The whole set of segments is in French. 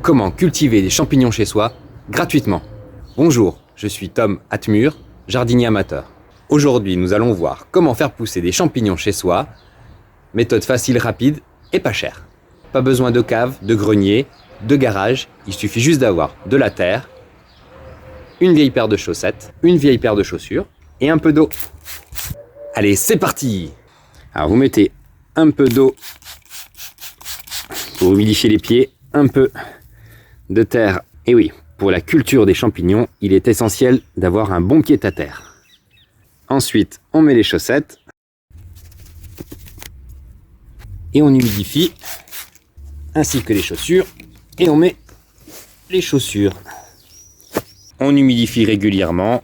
Comment cultiver des champignons chez soi gratuitement. Bonjour, je suis Tom Atmur, jardinier amateur. Aujourd'hui, nous allons voir comment faire pousser des champignons chez soi. Méthode facile, rapide et pas chère. Pas besoin de cave, de grenier, de garage, il suffit juste d'avoir de la terre, une vieille paire de chaussettes, une vieille paire de chaussures et un peu d'eau. Allez, c'est parti! Alors vous mettez un peu d'eau pour humidifier les pieds, un peu de terre. Et oui, pour la culture des champignons, il est essentiel d'avoir un bon pied à terre. Ensuite, on met les chaussettes et on humidifie, ainsi que les chaussures, et on met les chaussures. On humidifie régulièrement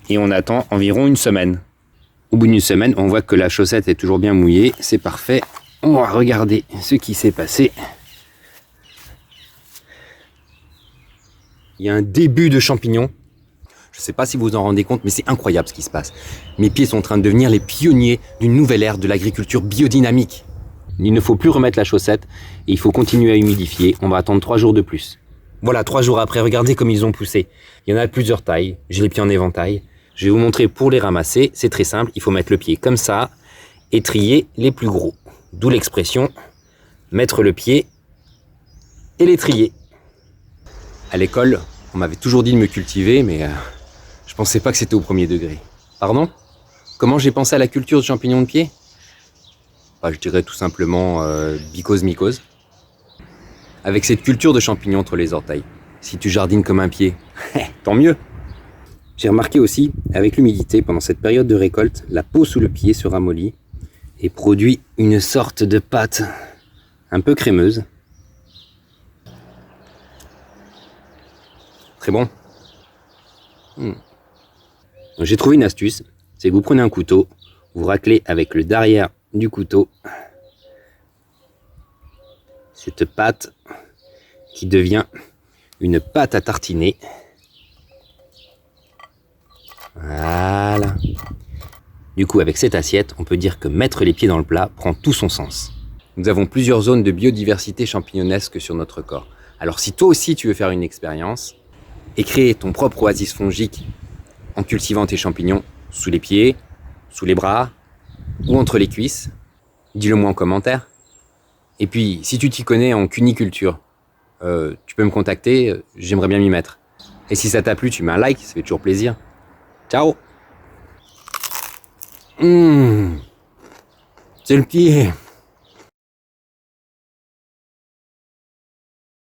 et on attend environ une semaine. Au bout d'une semaine, on voit que la chaussette est toujours bien mouillée, c'est parfait. On va regarder ce qui s'est passé. Il y a un début de champignons. Je ne sais pas si vous vous en rendez compte, mais c'est incroyable ce qui se passe. Mes pieds sont en train de devenir les pionniers d'une nouvelle ère de l'agriculture biodynamique. Il ne faut plus remettre la chaussette et il faut continuer à humidifier. On va attendre 3 jours de plus. Voilà, 3 jours après, regardez comme ils ont poussé. Il y en a de plusieurs tailles. J'ai les pieds en éventail. Je vais vous montrer pour les ramasser. C'est très simple. Il faut mettre le pied comme ça et trier les plus gros. D'où l'expression mettre le pied et les trier. À l'école, on m'avait toujours dit de me cultiver, mais je pensais pas que c'était au premier degré. Pardon? Comment j'ai pensé à la culture de champignons de pied? Je dirais tout simplement mycose. Avec cette culture de champignons entre les orteils, si tu jardines comme un pied, tant mieux. J'ai remarqué aussi, avec l'humidité, pendant cette période de récolte, la peau sous le pied se ramollit et produit une sorte de pâte un peu crémeuse. Très bon. J'ai trouvé une astuce, c'est que vous prenez un couteau, vous raclez avec le derrière du couteau cette pâte qui devient une pâte à tartiner. Voilà. Du coup, avec cette assiette, on peut dire que mettre les pieds dans le plat prend tout son sens. Nous avons plusieurs zones de biodiversité champignonesque sur notre corps. Alors si toi aussi tu veux faire une expérience et créer ton propre oasis fongique en cultivant tes champignons sous les pieds, sous les bras ou entre les cuisses, dis-le moi en commentaire. Et puis, si tu t'y connais en cuniculture, tu peux me contacter, j'aimerais bien m'y mettre. Et si ça t'a plu, tu mets un like, ça fait toujours plaisir. Ciao! C'est le pied!